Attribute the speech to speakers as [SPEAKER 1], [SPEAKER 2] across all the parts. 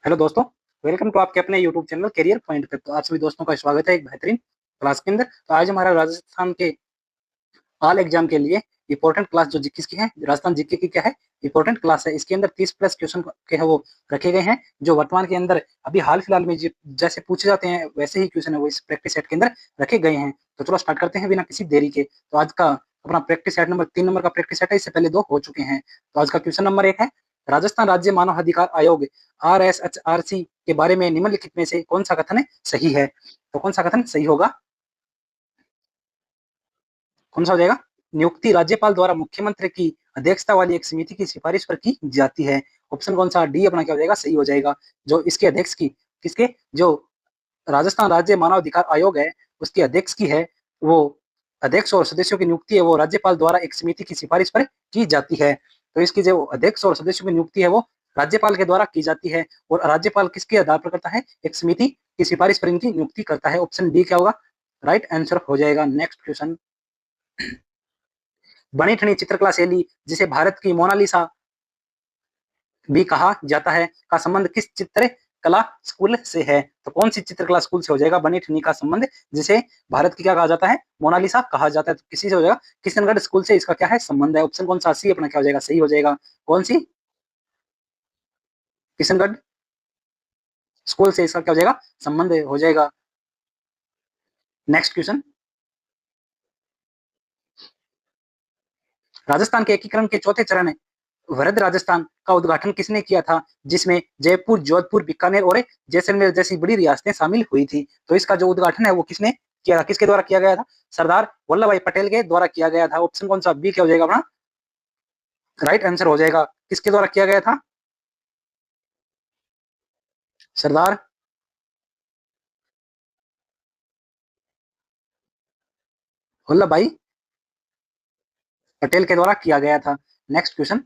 [SPEAKER 1] Hello दोस्तों, welcome to आपके अपने यूट्यूब चैनल करियर पॉइंट पे। तो आप सभी दोस्तों का स्वागत है एक बेहतरीन क्लास के अंदर। तो आज हमारा राजस्थान के ऑल एग्जाम के लिए इंपॉर्टेंट क्लास जो जीके की है, राजस्थान जीके की क्या है इंपॉर्टेंट क्लास है। इसके अंदर 30 प्लस क्वेश्चन के है वो रखे गए हैं, जो वर्तमान के अंदर अभी हाल फिलहाल में जैसे पूछे जाते हैं वैसे ही क्वेश्चन है वो इस प्रैक्टिस सेट के अंदर रखे गए हैं। तो चलो स्टार्ट करते हैं बिना किसी देरी के। तो आज का अपना प्रैक्टिस सेट नंबर 3 नंबर का प्रैक्टिस सेट है, इससे पहले 2 हो चुके हैं। तो आज का क्वेश्चन नंबर 1 है, राजस्थान राज्य मानव अधिकार आयोग RSHRC के बारे में निम्नलिखित में से कौन सा कथन सही है। तो कौन सा कथन सही होगा, कौन सा हो जाएगा? नियुक्ति राज्यपाल द्वारा मुख्यमंत्री की अध्यक्षता वाली एक समिति की सिफारिश पर की जाती है। ऑप्शन कौन सा? डी अपना क्या हो जाएगा, सही हो जाएगा। जो इसके अध्यक्ष की, किसके, जो राजस्थान राज्य मानव अधिकार आयोग है उसके अध्यक्ष की है, वो अध्यक्ष और सदस्यों की नियुक्ति है वो राज्यपाल द्वारा एक समिति की सिफारिश पर की जाती है। तो इसकी जो अध्यक्ष और सदस्यों की नियुक्ति है वो राज्यपाल के द्वारा की जाती है, और राज्यपाल किसके आधार पर करता है? एक समिति की सिफारिश पर इनकी नियुक्ति करता है। ऑप्शन डी क्या होगा, राइट आंसर हो जाएगा। नेक्स्ट क्वेश्चन, बनी ठनी चित्रकला शैली जिसे भारत की मोनालिसा भी कहा जाता है का संबंध किस चित्र कला स्कूल से है? तो कौन सी चित्रकला स्कूल से हो जाएगा बनी ठनी का संबंध, जिसे भारत की क्या कहा जाता है? मोनालिसा कहा जाता है। तो किसी से हो जाएगा? किशनगढ़ स्कूल से इसका क्या है? संबंध है। ऑप्शन कौन सा? सी अपना क्या हो जाएगा, सही हो जाएगा। कौन सी? किशनगढ़ स्कूल से इसका क्या हो जाएगा? संबंध हो जाएगा। नेक्स्ट क्वेश्चन, राजस्थान के एकीकरण के चौथे चरण वृहद राजस्थान का उद्घाटन किसने किया था, जिसमें जयपुर, जोधपुर, बीकानेर और जैसलमेर जैसी बड़ी रियासतें शामिल हुई थी? तो इसका जो उद्घाटन है वो किसने किया था, किसके द्वारा किया गया था? सरदार वल्लभ भाई पटेल के द्वारा किया गया था। ऑप्शन कौन सा? बी क्या हो जाएगा अपना, राइट आंसर हो जाएगा। किसके द्वारा किया गया था? सरदार वल्लभ भाई पटेल के द्वारा किया गया था। नेक्स्ट क्वेश्चन,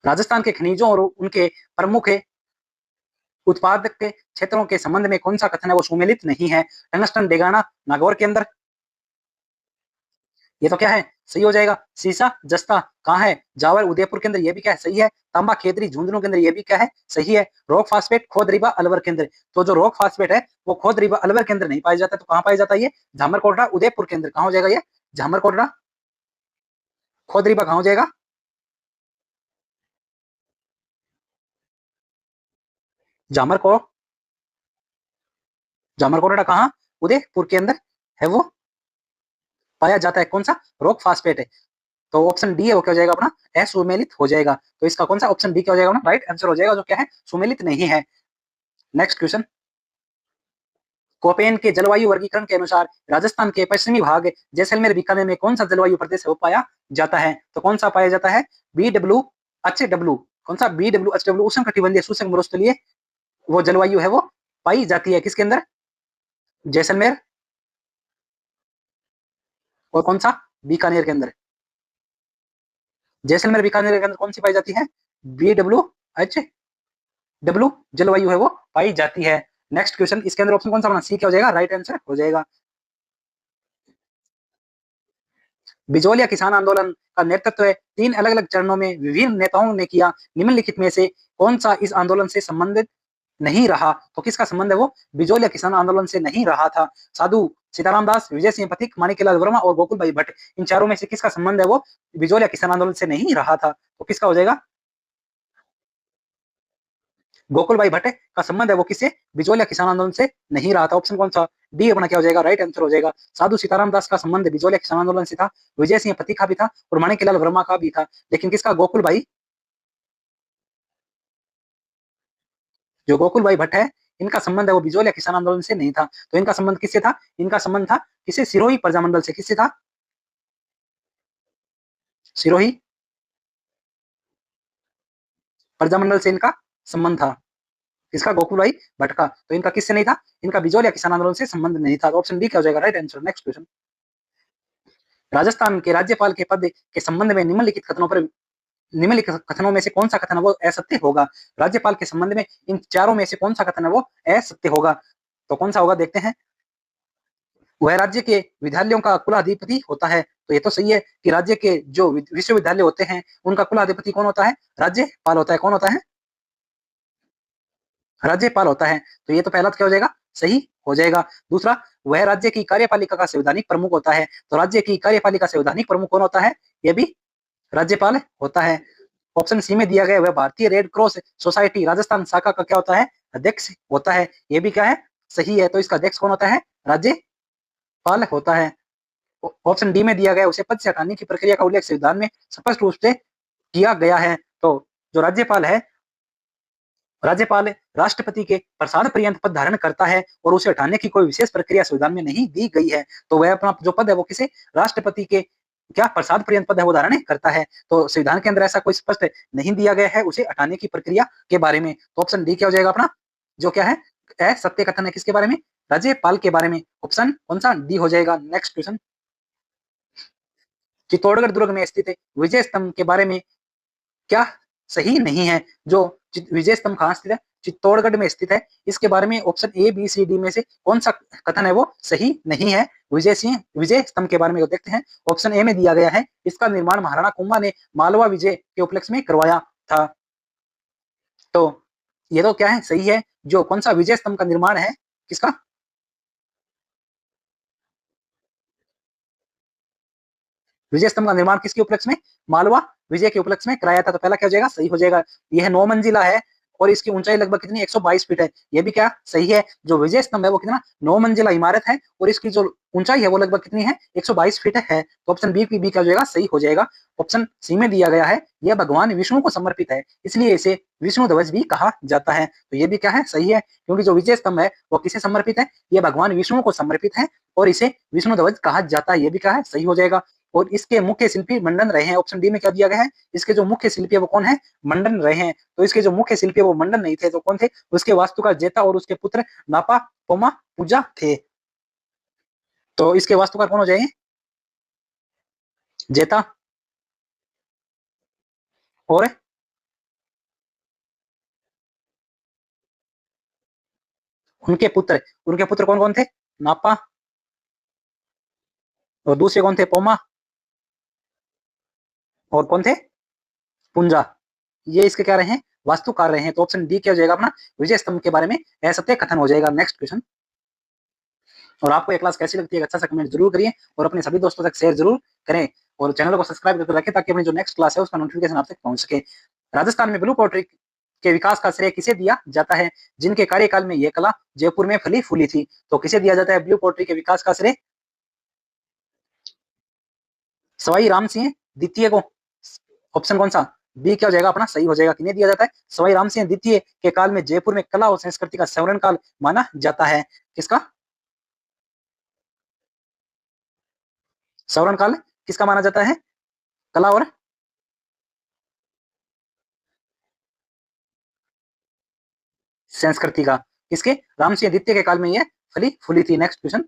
[SPEAKER 1] राजस्थान के खनिजों और उनके प्रमुख उत्पादक के क्षेत्रों के संबंध में कौन सा कथन है वो सुमेलित नहीं है? टंगस्टन डेगाना नागौर के अंदर, ये तो क्या है, सही हो जाएगा। सीसा जस्ता कहाँ है? जावर उदयपुर के अंदर, ये भी क्या है, सही है। तांबा खेतरी झुंझुनू के अंदर, ये भी क्या है, सही है। रॉक फास्फेट खोदरीबा अलवर के अंदर, तो जो रॉक फास्फेट है वो खोदरीबा अलवर के अंदर नहीं पाया जाता, तो कहाँ पाया जाता है ये? झामरकोटड़ा उदयपुर के अंदर। कहाँ हो जाएगा ये? झामरकोटड़ा खोदरीबा कहाँ हो जाएगा? झामरको झामरकोटड़ा कहाँ? उदयपुर के अंदर है वो पाया जाता है। कौन सा? रॉक फास्फेट है। तो ऑप्शन डी है वो क्या हो जाएगा अपना? असुमेलित हो जाएगा। तो इसका कौन सा? ऑप्शन डी क्या हो जाएगा अपना? राइट आंसर हो जाएगा, जो क्या है, सुमेलित नहीं है। नेक्स्ट क्वेश्चन, कोपेन के जलवायु वर्गीकरण के अनुसार राजस्थान के पश्चिमी भाग जैसलमेर बीकानेर में कौन सा जलवायु प्रदेश है वो पाया जाता है? तो कौन सा पाया जाता है? BWH W, कौन सा? BWH W उष्ण कटिबंधीय शुष्क मरुस्थलीय वो जलवायु है वो पाई जाती है किसके अंदर? जैसलमेर और कौन सा? बीकानेर के अंदर। जैसलमेर बीकानेर के अंदर कौन सी पाई जाती है? BWH W जलवायु है वो पाई जाती है। नेक्स्ट क्वेश्चन, इसके अंदर ऑप्शन कौन सा बना? सी क्या हो जाएगा? राइट आंसर हो जाएगा। बिजोलिया किसान आंदोलन का नेतृत्व 3 अलग-अलग चरणों में विभिन्न नेताओं ने किया, निम्नलिखित में से कौन सा इस आंदोलन से संबंधित नहीं रहा? तो किसका संबंध है वो बिजोलिया किसान आंदोलन से नहीं रहा था? साधु सीताराम दास, विजय सिंह पथिक, माणिक्यलाल वर्मा और गोकुल भाई भट्ट, इन चारों में से किसका संबंध है वो बिजोलिया किसान आंदोलन से नहीं रहा था? तो किसका हो जाएगा? गोकुल भाई भट्ट का संबंध है वो किससे? बिजोलिया किसान आंदोलन से नहीं रहा था। ऑप्शन कौन सा? डी अपना क्या हो जाएगा? राइट आंसर हो जाएगा। साधु सीताराम दास का संबंध बिजोलिया किसान आंदोलन से था, विजय सिंह पथिक का भी था और माणिक्यलाल वर्मा का भी था। लेकिन किसका? गोकुल भाई, जो गोकुल भाई भट्ट है इनका संबंध है वो बिजोलिया किसान आंदोलन से नहीं था। तो इनका संबंध किससे था? इनका संबंध था किससे? सिरोही प्रजामंडल से। किससे था? सिरोही प्रजामंडल से इनका संबंध था। किसका? गोकुल भाई भट्ट का। तो इनका किससे नहीं था? इनका बिजोलिया किसान आंदोलन से संबंध नहीं था। तो ऑप्शन डी क्या हो जाएगा? Right answer. Next question, Rajasthan के राज्यपाल के पद के संबंध में निम्नलिखित कथनों में से कौन सा कथन है वो असत्य होगा? राज्यपाल के संबंध में इन चारों में से कौन सा कथन है वो असत्य होगा? तो कौन सा होगा, देखते हैं। वह राज्य के विद्यालयों का कुलाधिपति होता है। तो ये तो सही है कि राज्य के जो विश्वविद्यालय होते हैं उनका कुलाधिपति कौन होता है? राज्यपाल होता है। कौन होता है? राज्यपाल होता है। तो ये तो पहला क्या हो जाएगा, सही हो जाएगा। दूसरा, वह राज्य की कार्यपालिका का संवैधानिक प्रमुख होता है। तो राज्य की कार्यपालिका संवैधानिक प्रमुख कौन होता है, ये भी राज्यपाल होता है। ऑप्शन सी में दिया गया वह भारतीय रेड क्रॉस सोसाइटी राजस्थान शाखा का क्या होता है, अध्यक्ष होता है। ये भी क्या है, सही है। तो इसका अध्यक्ष कौन होता है, राज्यपाल होता है। ऑप्शन डी में दिया गया उसे पद से हटाने की प्रक्रिया का उल्लेख संविधान में स्पष्ट रूप से किया गया है। तो जो राज्यपाल है, राज्यपाल राष्ट्रपति के प्रसाद पर्यंत पद धारण करता है और उसे हटाने की कोई विशेष प्रक्रिया संविधान में नहीं दी गई है। तो वह अपना जो पद है वो किसे, राष्ट्रपति के क्या प्रसाद पर्यंत पद है वो धारण करता है। तो संविधान के अंदर ऐसा कोई स्पष्ट नहीं दिया गया है उसे हटाने की प्रक्रिया के बारे में। तो ऑप्शन डी क्या हो जाएगा अपना, जो क्या है सत्य कथन है किसके बारे में, राज्यपाल के बारे में। ऑप्शन कौन सा, डी हो जाएगा। नेक्स्ट क्वेश्चन, चित्तौड़गढ़ दुर्ग में स्थित विजय स्तंभ के बारे में क्या सही नहीं है। जो विजय स्तंभ कहाँ स्थित है, चित्तौड़गढ़ में स्थित है। इसके बारे में option A B C D में से कौन सा कथन है वो सही नहीं है। विजय स्तंभ के बारे में देखते हैं। ऑप्शन ए में दिया गया है इसका निर्माण महाराणा कुंभा ने मालवा विजय के उपलक्ष्य में करवाया था। तो ये तो क्या है, सही है। जो कौन सा विजय स्तंभ का निर्माण है, किसका, विजय स्तंभ का निर्माण किसके उपलक्ष्य में, मालवा विजय के उपलक्ष्य में कराया था। तो पहला क्या हो जाएगा, सही हो जाएगा। यह 9 मंजिला है और इसकी ऊंचाई लगभग कितनी, 122 फीट है। ये भी क्या सही है। जो विजय स्तंभ है वो कितना, 9 मंजिला इमारत है और इसकी जो ऊंचाई है वो लगभग कितनी है, 122 फीट है। तो ऑप्शन बी क्या हो जाएगा, सही हो जाएगा। ऑप्शन सी में दिया गया है यह भगवान विष्णु को समर्पित है, इसलिए इसे विष्णु ध्वज भी कहा जाता है। तो ये भी क्या है, सही है। क्योंकि जो विजय स्तंभ है वो किसे समर्पित है, यह भगवान विष्णु को समर्पित है और इसे विष्णु ध्वज कहा जाता है। ये भी क्या है, सही हो जाएगा। और इसके मुख्य शिल्पी मंडन रहे हैं। ऑप्शन डी में क्या दिया गया है, इसके जो मुख्य शिल्पी है वो कौन है, मंडन रहे हैं। तो इसके जो मुख्य शिल्पी है वो मंडन नहीं थे, तो कौन थे, उसके वास्तुकार जेता और उसके पुत्र नापा पोमा पूजा थे। तो इसके वास्तुकार कौन हो जाएंगे, जेता और उनके पुत्र कौन कौन थे, नापा, और दूसरे कौन थे, पोमा, और कौन थे, पुंजा। ये इसके क्या रहे हैं, वास्तुकार रहे हैं। तो ऑप्शन डी क्या हो जाएगा अपना, विजय स्तंभ के बारे में असत्य कथन हो जाएगा। नेक्स्ट क्वेश्चन, और आपको ये क्लास कैसी लगती है अच्छा सा कमेंट जरूर करिए और अपने सभी दोस्तों तक शेयर जरूर करें और चैनल को सब्सक्राइब करके रखें ताकि अपनी जो नेक्स्ट क्लास है उसका नोटिफिकेशन आप तक पहुंच सके। राजस्थान में ब्लू पोल्ट्री के विकास का श्रेय किसे दिया जाता है, जिनके कार्यकाल में यह कला जयपुर में फली फूली थी। तो किसे दिया जाता है ब्लू पोल्ट्री के विकास का श्रेय, सवाई राम सिंह द्वितीय को। ऑप्शन कौन सा, बी क्या हो जाएगा अपना, सही हो जाएगा। किन्हें दिया जाता है, सवाई राम सिंह द्वितीय के काल में जयपुर में कला और संस्कृति का स्वर्ण काल माना जाता है। किसका, स्वर्ण काल किसका माना जाता है, कला और संस्कृति का, किसके, राम सिंह द्वितीय के काल में ये फली फूली थी। नेक्स्ट क्वेश्चन,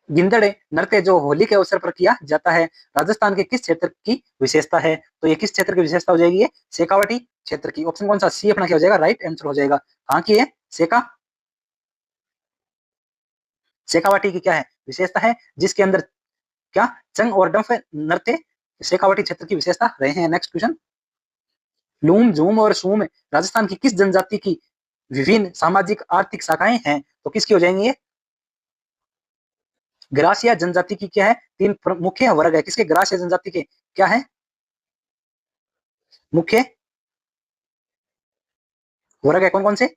[SPEAKER 1] गिंदड़ नृत्य जो होली के अवसर पर किया जाता है राजस्थान के किस क्षेत्र की विशेषता है। तो ये किस क्षेत्र की विशेषता हो जाएगी, ये शेखावाटी क्षेत्र की। ऑप्शन कौन सा, सी अपना क्या हो जाएगा, राइट आंसर हो जाएगा। कहाँ की है, शेखावाटी की क्या है विशेषता है, जिसके अंदर क्या, चंग और डंफ नृत्य शेखावाटी क्षेत्र की विशेषता रहे हैं। नेक्स्ट क्वेश्चन, लूम झूम और सूम राजस्थान की किस जनजाति की विभिन्न सामाजिक आर्थिक शाखाएं हैं। तो किसकी हो जाएंगी ये, ग्रासिया जनजाति की क्या है, तीन मुख्य वर्ग है। किसके, ग्रासिया जनजाति के क्या है, मुख्य वर्ग है कौन कौन से,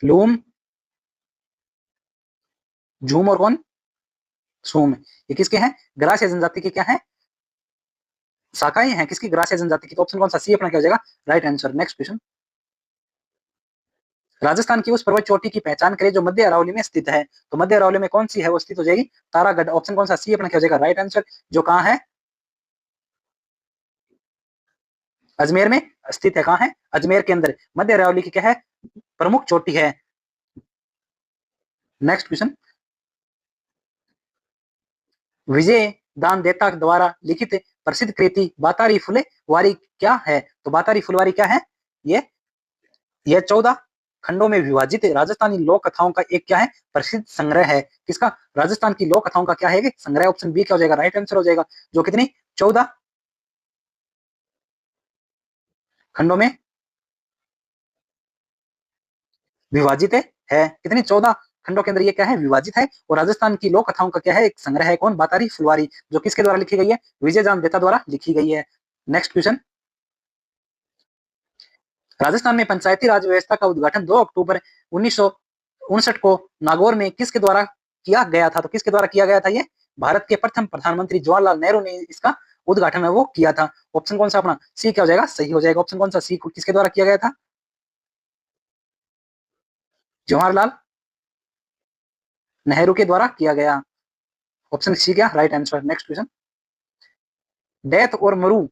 [SPEAKER 1] लूम, झूम और कौन, सूम। ये किसके हैं, ग्रासिया जनजाति के क्या है, शाखाएं हैं। किसकी, ग्रासिया जनजाति की। तो ऑप्शन कौन सा, सी अपना क्या हो जाएगा, right answer. Next question, Rajasthan की उस पर्वत चोटी की पहचान करें जो मध्य अरावली में स्थित है। तो मध्य अरावली में कौन सी है, वो स्थित हो जाएगी तारागढ़। ऑप्शन कौन सा, सी अपना क्या हो जाएगा, राइट आंसर। जो कहाँ है, अजमेर में स्थित है। कहाँ है, अजमेर के अंदर मध्य अरावली की क्या है, प्रमुख चोटी है। नेक्स्ट क्वेश्चन, विजय दान देता द्वारा लिखित प्रसिद्ध कृति बातारी फुलवारी क्या है। तो बातारी फुलवारी क्या है, ये यह 14 खंडों में विभाजित राजस्थानी लोक कथाओं का एक क्या है, प्रसिद्ध संग्रह है। किसका, राजस्थान की लोक कथाओं का क्या है, संग्रह। ऑप्शन बी क्या हो जाएगा, राइट आंसर हो जाएगा। जो कितनी, 14 खंडों में विभाजित है। कितनी 14 खंडों के अंदर ये क्या है, विभाजित है। और राजस्थान की लोक कथाओं का क्या है, एक संग्रह है। कौन, बातारी फुलवारी, जो किसके द्वारा लिखी गई है, विजय जान देता द्वारा लिखी गई है। नेक्स्ट क्वेश्चन, राजस्थान में पंचायती राज व्यवस्था का उद्घाटन 2 अक्टूबर 1959 को नागौर में किसके द्वारा किया गया था? तो किसके द्वारा किया गया था? ये भारत के प्रथम प्रधानमंत्री जवाहरलाल नेहरू ने इसका उद्घाटन है वो किया था। ऑप्शन कौन सा अपना सी क्या हो जाएगा, सही हो जाएगा। ऑप्शन कौन सा सी, किसके द्वारा किया गया था? जवाहरलाल नेहरू के द्वारा किया गया। ऑप्शन सी क्या right answer. Next question, death और मरु,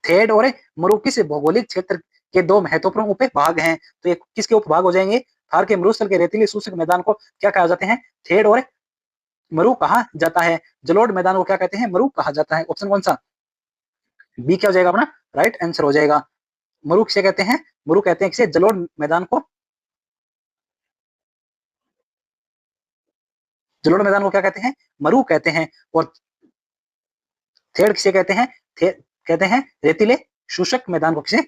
[SPEAKER 1] थेड और मरु किस भौगोलिक क्षेत्र के दो महत्वपूर्ण उपभाग हैं? तो ये किसके उपभाग हो जाएंगे? थार के मरुस्थल के रेतीले शुष्क मैदान को क्या कहा जाते हैं? थेड और मरु कहा जाता है। जलोढ़ मैदान को क्या कहते हैं? मरु कहा जाता है। ऑप्शन कौन सा बी क्या हो जाएगा अपना राइट आंसर हो जाएगा। मरु किसे कहते हैं? मरु कहते हैं किसे? जलोढ़ मैदान को। जलोढ़ मैदान को क्या कहते हैं? मरु कहते हैं। और थेड किसे कहते हैं? कहते हैं रेतीले शुष्क मैदान को। किसे?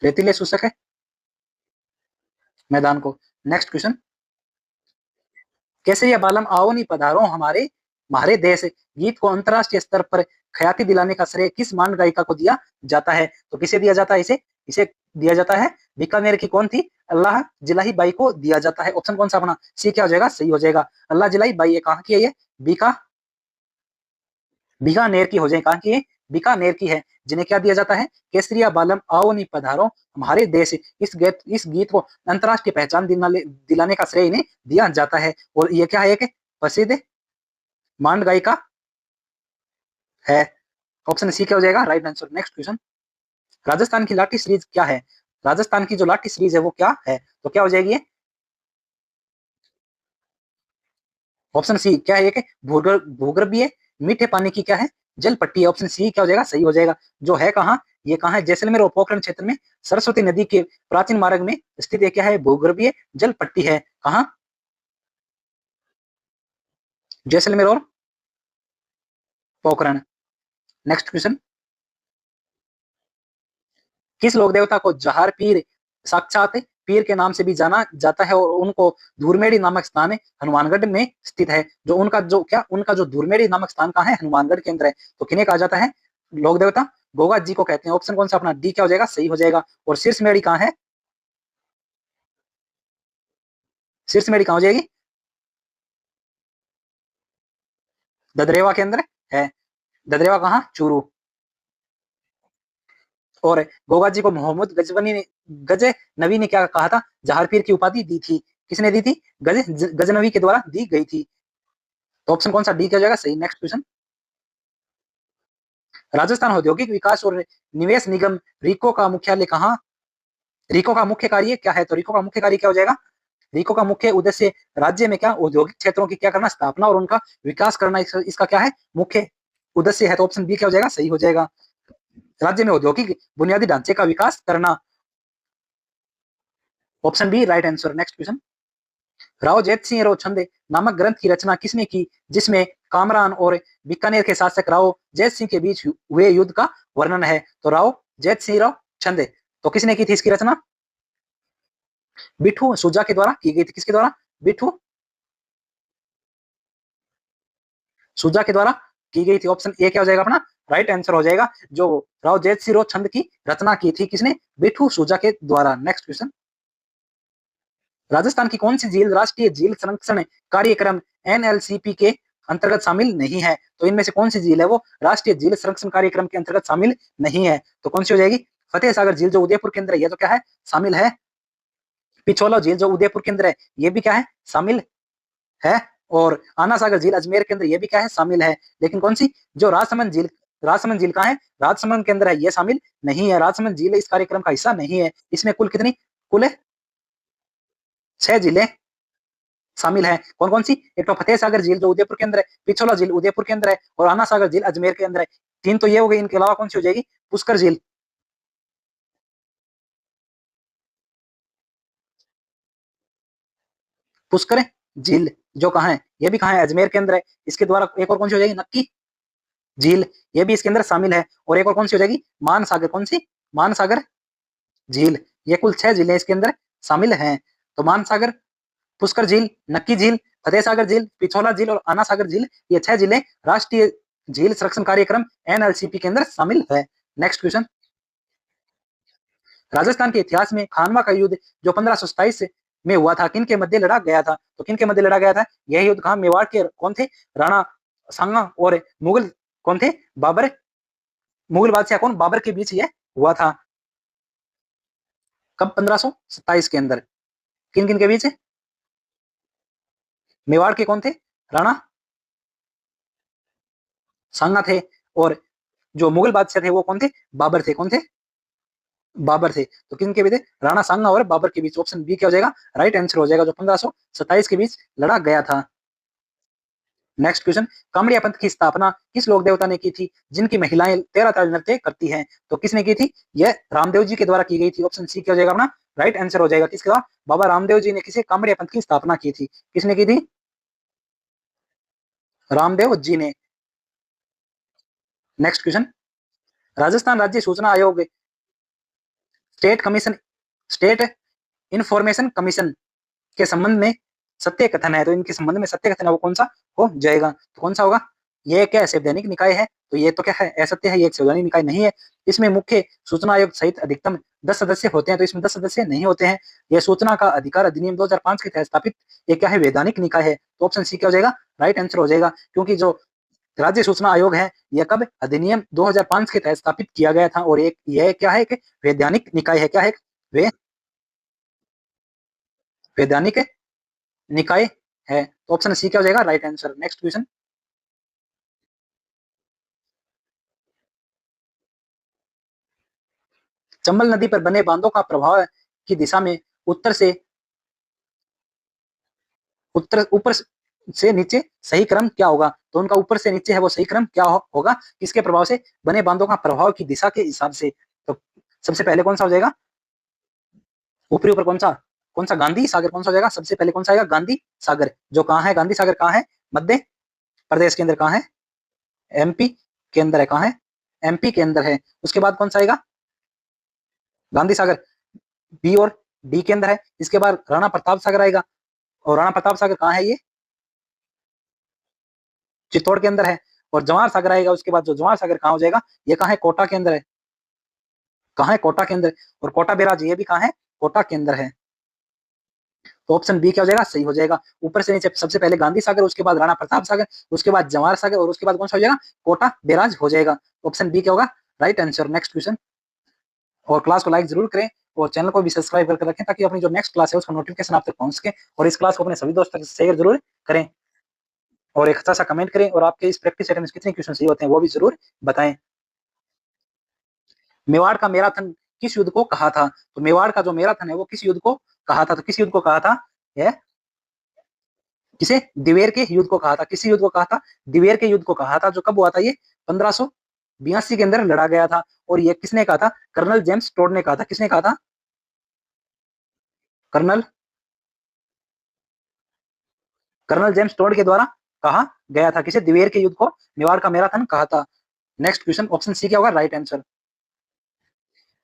[SPEAKER 1] रेतीले शुष्क है मैदान को। नेक्स्ट क्वेश्चन, कैसे यह बालम आओ नी पधारो हमारे हमारे देश गीत को अंतरराष्ट्रीय स्तर पर ख्याति दिलाने का श्रेय किस मान गायिका को दिया जाता है? तो किसे दिया जाता है? इसे इसे दिया जाता है बीकानेर की कौन थी? अल्लाह जिलाही बाई को दिया जाता है। ऑप्शन कौन सा अपना सी क्या हो जाएगा, सही हो जाएगा। अल्लाह जिलाही बाई ये कहाँ की है? ये बीका बीकानेर की हो जाए। कहाँ की है? बीकानेर की है। जिन्हें क्या दिया जाता है? केसरिया बालम आओ नी पधारो हमारे देश। इस गीत को अंतरराष्ट्रीय पहचान दिलाने का श्रेय इन्हें दिया जाता है। और ये क्या है? एक प्रसिद्ध मांड गायिका है। ऑप्शन सी क्या हो जाएगा right answer. Next question, Rajasthan की लाठी सीरीज क्या है? राजस्थान की जो लाठी सीरीज है वो क्या है? तो क्या हो जाएगी ये? ऑप्शन सी क्या है? एक भूगर्भीय मीठे पानी की क्या है? जल पट्टी है। ऑप्शन सी क्या हो जाएगा, सही हो जाएगा। जो है कहाँ? ये कहाँ है? जैसलमेर और पोखरण क्षेत्र में सरस्वती नदी के प्राचीन मार्ग में स्थित एक क्या है? भूगर्भीय जल पट्टी है। कहाँ? जैसलमेर और पोखरण। नेक्स्ट क्वेश्चन, किस लोक देवता को जहार पीर साक्षात पीर के नाम से भी जाना जाता है और उनको धूरमेड़ी नामक स्थान हनुमानगढ़ में स्थित है? जो उनका जो क्या उनका जो धूरमेड़ी नामक स्थान कहाँ है? हनुमानगढ़ के अंदर है। तो किन्हें कहा जाता है लोक देवता? गोगा जी को कहते हैं। ऑप्शन कौन सा अपना डी क्या हो जाएगा, सही हो जाएगा। और शीर्षमेड़ी कहाँ है? शीर्षमेड़ी कहाँ हो जाएगी? ददरेवा के अंदर है। ददरेवा कहाँ? चूरू। और गोगा जी को मोहम्मद गजनवी ने क्या कहा था? जहारपीर की उपाधि दी थी। किसने दी थी? गजनवी के द्वारा दी गई थी। तो ऑप्शन कौन सा डी क्या हो जाएगा, सही। नेक्स्ट क्वेश्चन, राजस्थान औद्योगिक विकास और निवेश निगम रिको का मुख्यालय कहाँ? रिको का मुख्य कार्य क्या है? तो रिको का मुख्य कार्य क्या हो जाएगा? रिको का मुख्य उद्देश्य राज्य में क्या औद्योगिक क्षेत्रों की क्या करना? स्थापना और उनका विकास करना। इसका क्या है? मुख्य उद्देश्य है। तो ऑप्शन बी क्या हो जाएगा, सही हो जाएगा। राज्य में औद्योगिक बुनियादी ढांचे का विकास करना। Option B right answer. Next question, Rao Jait Singh रो छंदे नामक ग्रंथ की रचना किसने की जिसमें कामरान और बीकानेर के शासक राव जैत सिंह के बीच हुए युद्ध का वर्णन है? तो राव जैत सिंह रो छंदे तो किसने की थी इसकी रचना? बिठू सुजा के द्वारा की गई थी। किसके द्वारा? बिठू सुजा के द्वारा की गई थी। ऑप्शन ए क्या हो जाएगा अपना राइट आंसर हो जाएगा। जो राव जैत सिंह रो छंद की रचना की थी किसने? बिठू सुजा के द्वारा। नेक्स्ट क्वेश्चन, राजस्थान की कौन सी झील राष्ट्रीय झील संरक्षण कार्यक्रम एनएलसीपी के अंतर्गत शामिल नहीं है? तो इनमें से कौन सी झील है वो राष्ट्रीय झील संरक्षण कार्यक्रम के अंतर्गत शामिल नहीं है? तो कौन सी हो जाएगी? फतेह सागर झील जो उदयपुर के अंदर है, ये तो क्या है? शामिल है। पिछोला झील जो उदयपुर के अंदर है, ये भी क्या है? शामिल है। और आना सागर झील अजमेर के अंदर, ये भी क्या है? शामिल है। लेकिन कौन सी जो राजसमंद झील कहाँ है? राजसमंद के अंदर है, ये शामिल नहीं है। राजसमंद झील इस कार्यक्रम का हिस्सा नहीं है। इसमें कुल कितनी? कुल 6 झीलें शामिल है। कौन कौन सी? एक तो फतेह सागर झील जो उदयपुर के अंदर है, पिछोला झील उदयपुर के अंदर है, और आना सागर झील अजमेर के अंदर है। 3 तो ये हो गई। इनके अलावा कौन सी हो जाएगी? पुष्कर झील। पुष्कर झील जो कहाँ है? ये भी कहाँ है? अजमेर के अंदर है। इसके द्वारा एक और कौन सी हो जाएगी? नक्की झील, ये भी इसके अंदर शामिल है। और एक और कौन सी हो जाएगी? मान सागर। कौन सी? मानसागर झील। ये कुल 6 झीलें इसके अंदर शामिल हैं। तो मानसागर, पुष्कर झील, नक्की झील, फतेह सागर झील, पिछोला झील और आना सागर झील, ये 6 झीलें राष्ट्रीय झील संरक्षण कार्यक्रम एनएलसीपी के अंदर शामिल है। नेक्स्ट क्वेश्चन, राजस्थान के इतिहास में खानवा का युद्ध जो 1527 में हुआ था, किन के मध्य लड़ा गया था? तो किन के मध्य लड़ा गया था? यह युद्ध कहा, मेवाड़ के कौन थे? राणा सांगा और मुगल कौन थे? बाबर, मुगल बादशाह कौन? बाबर के बीच यह हुआ था। कब? 1527 के अंदर। किन किन के बीच? मेवाड़ के कौन थे? राणा सांगा थे। और जो मुगल बादशाह थे वो कौन थे? बाबर थे। कौन थे? बाबर थे। तो किनके बीच थे? राणा सांगा और बाबर के बीच। ऑप्शन बी क्या हो जाएगा? राइट आंसर हो जाएगा, जो 1527 के बीच लड़ा गया था। नेक्स्ट क्वेश्चन, कामड़िया पंथ की स्थापना किस लोक देवता ने की थी जिनकी महिलाएं 13 ताल नृत्य करती हैं? तो किसने की थी? यह रामदेव जी के द्वारा की गई थी। ऑप्शन सी क्या हो जाएगा अपना? राइट आंसर हो जाएगा। किसके द्वारा? बाबा रामदेव जी ने किसे कामड़िया पंथ की स्थापना की थी? किसने की थी? रामदेव जी ने। नेक्स्ट क्वेश्चन, राजस्थान राज्य सूचना आयोग, state commission, state information commission के संबंध में सत्य कथन है, तो इनके संबंध में सत्य कथन है वो कौन सा हो जाएगा? तो कौन सा होगा? ये क्या है? संवैधानिक निकाय है, तो ये तो क्या है? असत्य है, ये एक संवैधानिक निकाय नहीं है। इसमें मुख्य सूचना आयोग सहित अधिकतम 10 सदस्य होते हैं, तो इसमें 10 सदस्य नहीं होते हैं। यह सूचना का अधिकार अधिनियम 2005 के तहत स्थापित ये क्या है? वैधानिक निकाय है। तो ऑप्शन सी क्या हो जाएगा? राइट आंसर हो जाएगा, क्योंकि जो राज्य सूचना आयोग है यह कब? अधिनियम 2005 के तहत स्थापित किया गया था, और एक यह क्या है? एक वैधानिक निकाय है। क्या है? वे वैधानिक निकाय है। तो ऑप्शन सी क्या हो जाएगा? Right answer. Next question, Chambal नदी पर बने बांधों का प्रभाव की दिशा में उत्तर से उत्तर ऊपर से नीचे सही क्रम क्या होगा? तो उनका ऊपर से नीचे है वो सही क्रम क्या होगा? किसके प्रभाव से? बने बांधों का प्रभाव की दिशा के हिसाब से। तो सबसे पहले कौन सा हो जाएगा? ऊपरी ऊपर कौन सा? गांधी सागर। कौन सा हो जाएगा? सबसे पहले कौन सा आएगा? गांधी सागर। जो कहाँ है? गांधी सागर कहाँ है? मध्य प्रदेश के अंदर। कहाँ है? एमपी के अंदर है। कहाँ है? एमपी के अंदर है। उसके बाद कौन सा आएगा? गांधी सागर बी और डी के अंदर है। इसके बाद राणा प्रताप सागर आएगा, और राणा प्रताप सागर कहाँ है? ये चित्तौड़ के अंदर है। और जवाहर सागर आएगा उसके बाद। जो जवाहर सागर कहाँ हो जाएगा? ये कहाँ है? कोटा के अंदर है। कहाँ है? कोटा के अंदर। और कोटा बैराज ये भी कहाँ है? कोटा के अंदर है। तो ऑप्शन बी क्या हो जाएगा? सही हो जाएगा। ऊपर से नीचे सबसे पहले गांधी सागर, उसके बाद राणा प्रताप सागर, उसके बाद जवाहर सागर, और उसके बाद कौन सा हो जाएगा? कोटा बैराज हो जाएगा। ऑप्शन बी क्या होगा? Right answer. नेक्स्ट क्वेश्चन, और क्लास को लाइक जरूर करें और चैनल को भी सब्सक्राइब करके रखें, ताकि अपनी जो नेक्स्ट क्लास है उसका नोटिफिकेशन आप तक पहुंच सके। और इस क्लास को अपने सभी दोस्तों के साथ शेयर जरूर करें, और एक अच्छा सा कमेंट करें, और आपके इस प्रैक्टिस सेट में कितने क्वेश्चन सही होते हैं वो भी जरूर बताएं। मेवाड़ का मैराथन किस युद्ध को कहा था? तो मेवाड़ का जो मैराथन है वो किस युद्ध को कहा था? तो किस युद्ध को कहा था? यह किसे? दिवेर के युद्ध को कहा था। किसी युद्ध को कहा था? दिवेर के युद्ध को कहा था। जो कब हुआ था? ये 1582 के अंदर लड़ा गया था। और ये किसने कहा था? कर्नल जेम्स टोड ने कहा था। किसने कहा था? कर्नल कर्नल जेम्स टोड के द्वारा कहा गया था। किसे? दिवेर के युद्ध को मेवाड़ का मैराथन कहा था। नेक्स्ट क्वेश्चन, ऑप्शन सी क्या होगा? Right answer.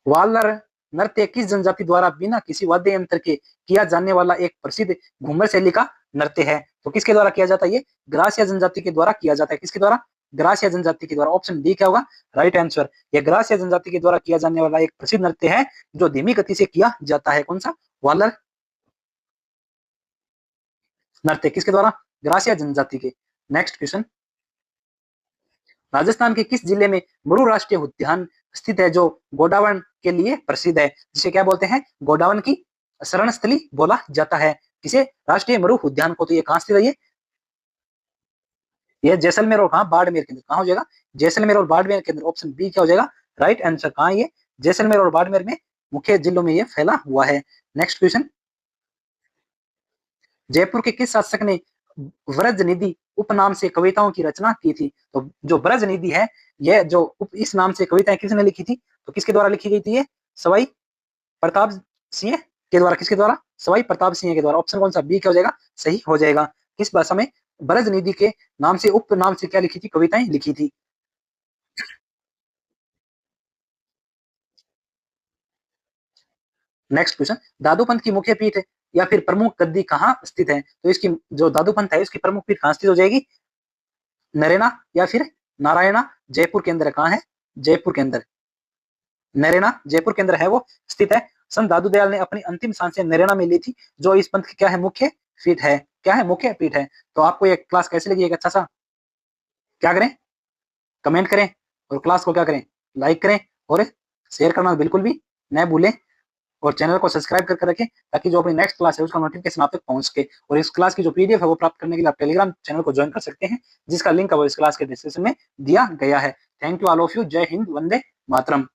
[SPEAKER 1] वालर नृत्य किस जनजाति द्वारा बिना किसी वाद्य यंत्र के किया जाने वाला एक प्रसिद्ध घूमर शैली का नृत्य है? तो किसके द्वारा किया जाता है? ये ग्रासिया जनजाति के द्वारा किया जाता है। किसके द्वारा? ग्रासिया जनजाति के द्वारा। ऑप्शन डी क्या होगा? Right answer. यह ग्रासिया जनजाति के द्वारा किया जाने वाला एक प्रसिद्ध नृत्य है, जो धीमी गति से किया जाता है। कौन सा? वालर नृत्य किसके द्वारा? ग्रासिया जनजाति के। नेक्स्ट क्वेश्चन, राजस्थान के किस जिले में मरु राष्ट्रीय उद्यान स्थित है, जो गोडावण के लिए प्रसिद्ध है? जिसे क्या बोलते हैं? गोडावण की शरण स्थली बोला जाता है। किसे? राष्ट्रीय मरु उद्यान को। तो ये कहाँ स्थित है? ये जैसलमेर और कहाँ? बाड़मेर के अंदर। कहाँ हो जाएगा? जैसलमेर और बाड़मेर के अंदर। ऑप्शन बी क्या हो जाएगा? Right answer. कहाँ ये? जैसलमेर और बाड़मेर में मुख्य जिलों में ये फैला हुआ है। नेक्स्ट क्वेश्चन, जयपुर के किस शासक ने व्रज निधि उपनाम से कविताओं की रचना की थी? तो जो ब्रज निधि है, यह जो इस नाम से कविताएं किसने लिखी थी? तो किसके द्वारा लिखी गई थी? ये सवाई प्रताप सिंह के द्वारा। किसके द्वारा? सवाई प्रताप सिंह के द्वारा। ऑप्शन कौन सा? बी क्या हो जाएगा? सही हो जाएगा। किस भाषा में ब्रज निधि के नाम से उपनाम से क्या लिखी थी? कविताएं लिखी थी। नेक्स्ट क्वेश्चन, दादूपंथ की मुख्य पीठ या फिर प्रमुख गद्दी कहाँ स्थित है? तो इसकी जो दादूपंथ है उसकी प्रमुख पीठ कहाँ स्थित हो जाएगी? नरेना या फिर नारायणा, जयपुर के अंदर कहाँ है? जयपुर के अंदर। नरेना जयपुर के अंदर है वो स्थित है। संत दादू दयाल ने अपनी अंतिम सांसें नरेना में ली थी, जो इस पंथ की क्या है? मुख्य पीठ है। क्या है? मुख्य पीठ है। तो आपको ये क्लास कैसे लगी? एक अच्छा सा क्या करें? कमेंट करें और क्लास को क्या करें? लाइक करें और शेयर करना बिल्कुल भी न भूलें और चैनल को सब्सक्राइब करके रखें ताकि जो अपनी नेक्स्ट क्लास है उसका नोटिफिकेशन आप तक पहुंच सके। और इस क्लास की जो पीडीएफ है वो प्राप्त करने के लिए आप टेलीग्राम चैनल को ज्वाइन कर सकते हैं, जिसका लिंक है वो इस क्लास के डिस्क्रिप्शन में दिया गया है। Thank you all of you. जय हिंद, वंदे मातरम।